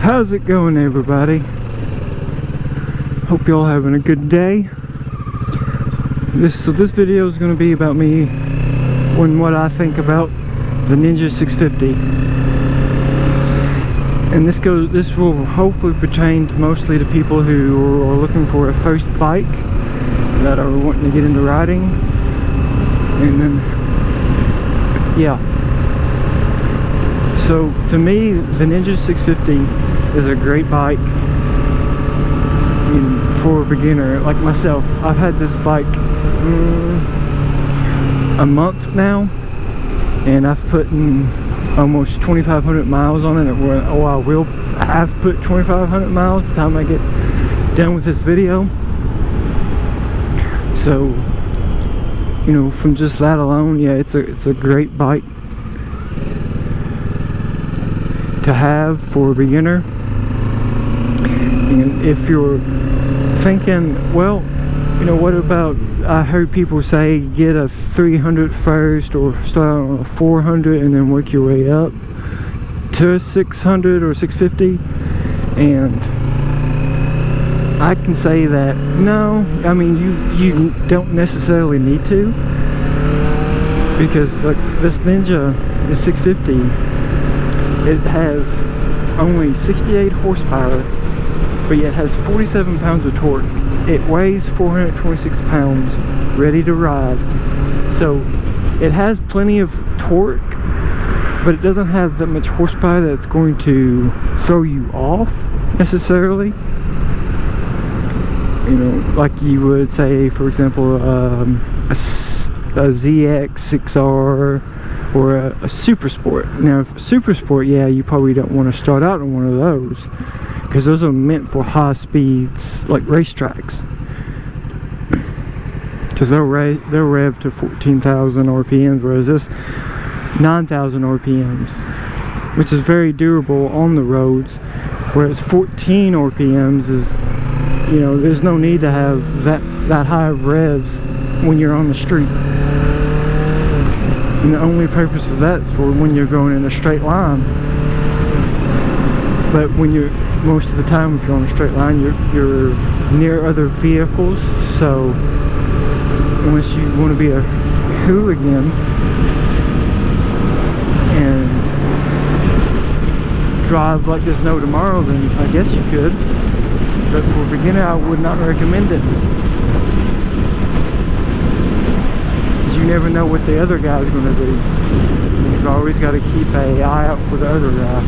How's it going, everybody? Hope y'all having a good day. This video is going to be about me and what I think about the Ninja 650. And this will hopefully pertain mostly to people who are looking for a first bike, that are wanting to get into riding, and then yeah. So to me, the Ninja 650 is a great bike for a beginner like myself. I've had this bike a month now, and I've put in almost 2,500 miles on it. I will have put 2,500 miles by the time I get done with this video. So, you know, from just that alone, yeah, it's a great bike to have for a beginner. And if you're thinking, well, you know, what about, I heard people say get a 300 first, or start out on a 400 and then work your way up to a 600 or 650, and I can say that no, I mean you don't necessarily need to, because like this Ninja, the 650, it has only 68 horsepower, but yet has 47 pounds of torque. It weighs 426 pounds, ready to ride. So it has plenty of torque, but it doesn't have that much horsepower that's going to throw you off necessarily. You know, like you would say, for example, a ZX6R or a Super Sport. Now, if Super Sport, yeah, you probably don't want to start out on one of those, because those are meant for high speeds, like racetracks, because they'll rev to 14,000 RPMs, whereas this 9,000 RPMs, which is very durable on the roads, whereas 14 RPMs is, you know, there's no need to have that high of revs when you're on the street. And the only purpose of that is for when you're going in a straight line. But when you're, most of the time, if you're on a straight line, you're near other vehicles. So unless you want to be a hooligan and drive like there's no tomorrow, then I guess you could. But for a beginner, I would not recommend it, because you never know what the other guy's going to do. You've always got to keep an eye out for the other guy.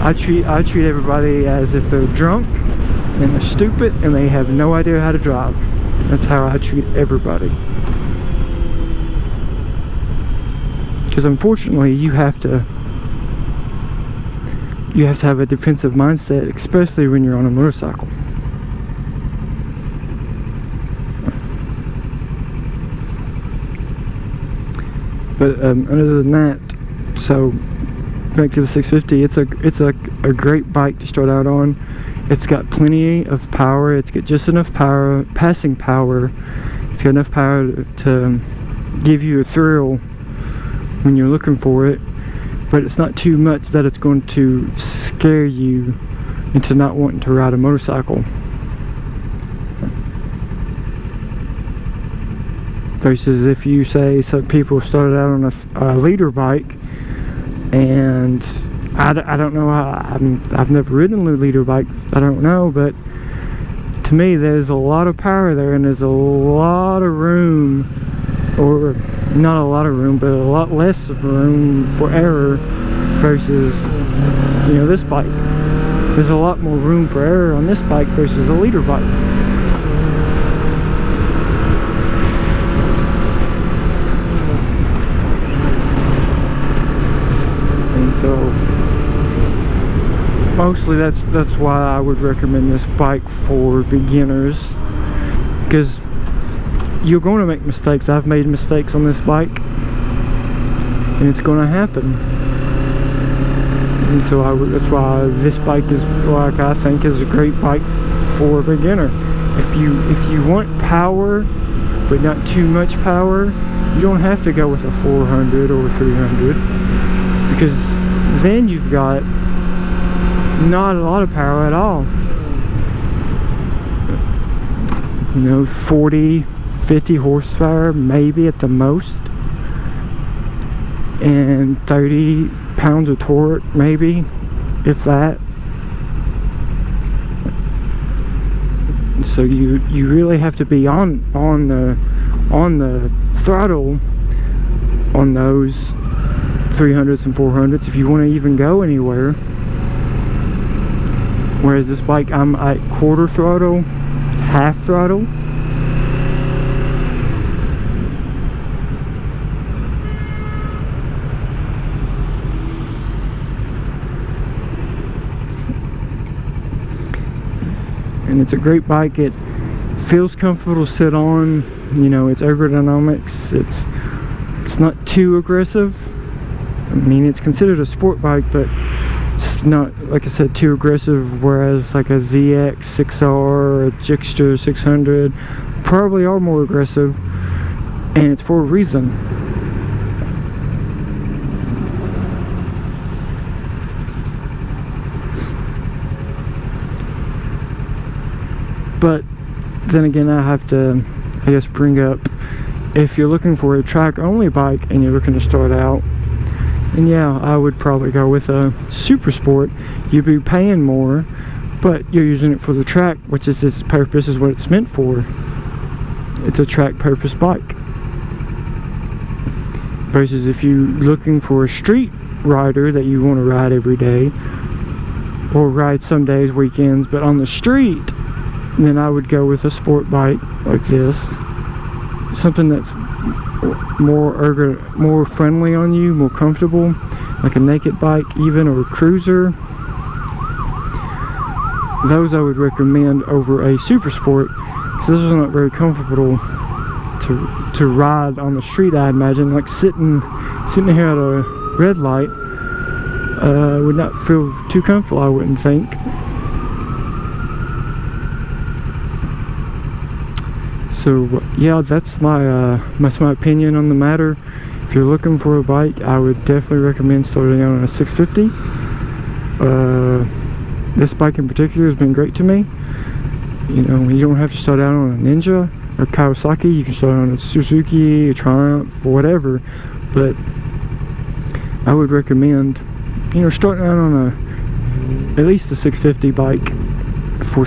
I treat everybody as if they're drunk and they're stupid and they have no idea how to drive. That's how I treat everybody. Because unfortunately, you have to have a defensive mindset, especially when you're on a motorcycle. But other than that, so back to the 650, it's a great bike to start out on. It's got plenty of power. It's got just enough power, passing power. It's got enough power to give you a thrill when you're looking for it, but it's not too much that it's going to scare you into not wanting to ride a motorcycle. Versus if you say some people started out on a leader bike, and I don't know how, I've never ridden a leader bike, I don't know, but to me there's a lot of power there, and there's a lot of room, or not a lot of room, but a lot less of room for error versus, you know, this bike. There's a lot more room for error on this bike versus a leader bike. And so mostly that's why I would recommend this bike for beginners, because you're going to make mistakes. I've made mistakes on this bike, and it's going to happen. And so that's why this bike is, like, I think is a great bike for a beginner. If you want power, but not too much power, you don't have to go with a 400 or 300, because the then you've got not a lot of power at all. 40, 50 horsepower maybe at the most, and 30 pounds of torque maybe, if that. So you really have to be on the throttle on those 300s and 400s if you want to even go anywhere. Whereas this bike, I'm at quarter throttle, half throttle. And it's a great bike. It feels comfortable to sit on. It's ergonomics. It's not too aggressive. I mean, it's considered a sport bike, but it's not, like I said, too aggressive. Whereas like a ZX 6R or a Gixxer 600 probably are more aggressive, and it's for a reason. But then again, I have to, I guess, bring up, if you're looking for a track only bike and you're looking to start out, then yeah, I would probably go with a Super Sport. You'd be paying more, but you're using it for the track, which is its purpose, is what it's meant for. It's a track purpose bike. Versus if you're looking for a street rider that you want to ride every day, or ride some days, weekends, but on the street, then I would go with a sport bike like this. Something that's more friendly on you, more comfortable, like a naked bike even, or a cruiser. Those I would recommend over a Super Sport, because those are not very comfortable to ride on the street. I imagine, like sitting here at a red light would not feel too comfortable, I wouldn't think. So yeah, that's my opinion on the matter. If you're looking for a bike, I would definitely recommend starting out on a 650. This bike in particular has been great to me. You don't have to start out on a Ninja or Kawasaki. You can start on a Suzuki, a Triumph, or whatever. But I would recommend, starting out on at least a 650 bike for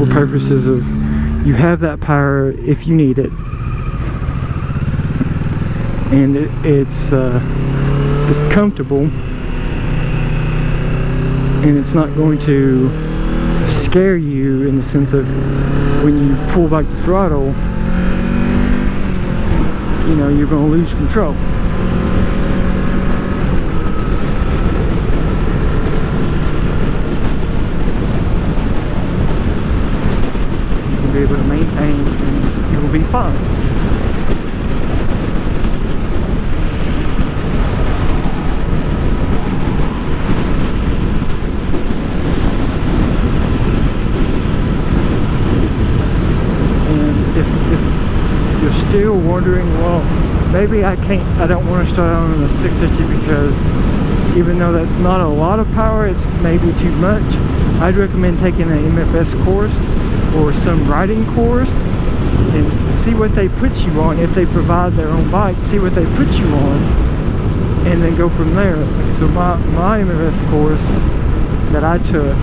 purposes of, you have that power if you need it, and it's comfortable, and it's not going to scare you in the sense of when you pull back the throttle, you're going to lose control. Be able to maintain, and you will be fine. And if you're still wondering, well, maybe I don't want to start out on a 650 because even though that's not a lot of power, it's maybe too much, I'd recommend taking an MFS course or some riding course and see what they put you on. If they provide their own bike, see what they put you on, and then go from there. So my MFS course that I took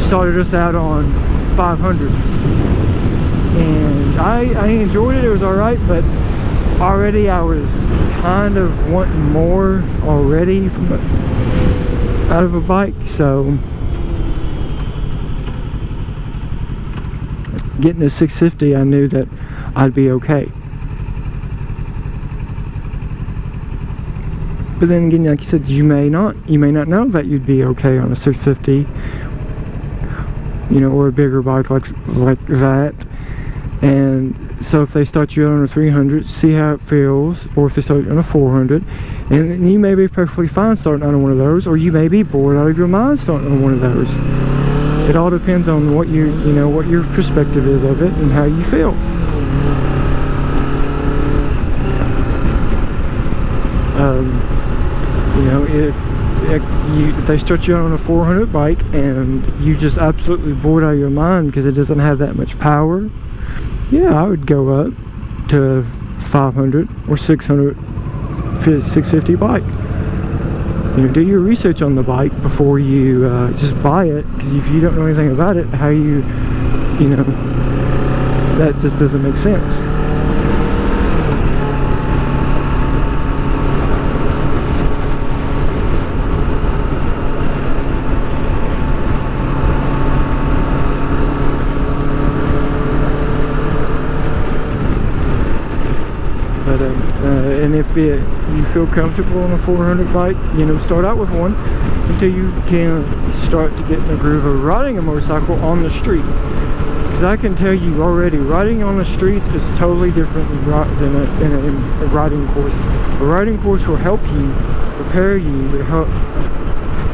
started us out on 500s, and I enjoyed it. It was alright, but already I was kind of wanting more already out of a bike, so getting a 650, I knew that I'd be okay. But then again, like you said, you may not know that you'd be okay on a 650, or a bigger bike like that. And so if they start you on a 300, see how it feels, or if they start you on a 400, and you may be perfectly fine starting on one of those, or you may be bored out of your mind starting on one of those. It all depends on what what your perspective is of it and how you feel. You know, if they start you out on a 400 bike and you just absolutely bored out of your mind because it doesn't have that much power, yeah, I would go up to 500 or 600, 650 bike. You know, do your research on the bike before you just buy it, because if you don't know anything about it, how you know, that just doesn't make sense. But and if you feel comfortable on a 400 bike, you know, start out with one until you can start to get in the groove of riding a motorcycle on the streets. Because I can tell you already, riding on the streets is totally different than a riding course. A riding course will help you, prepare you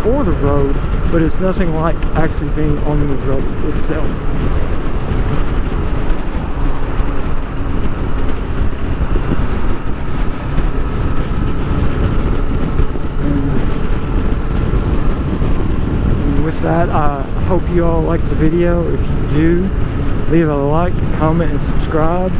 for the road, but it's nothing like actually being on the road itself. With that, I hope you all liked the video. If you do, leave a like, comment, and subscribe.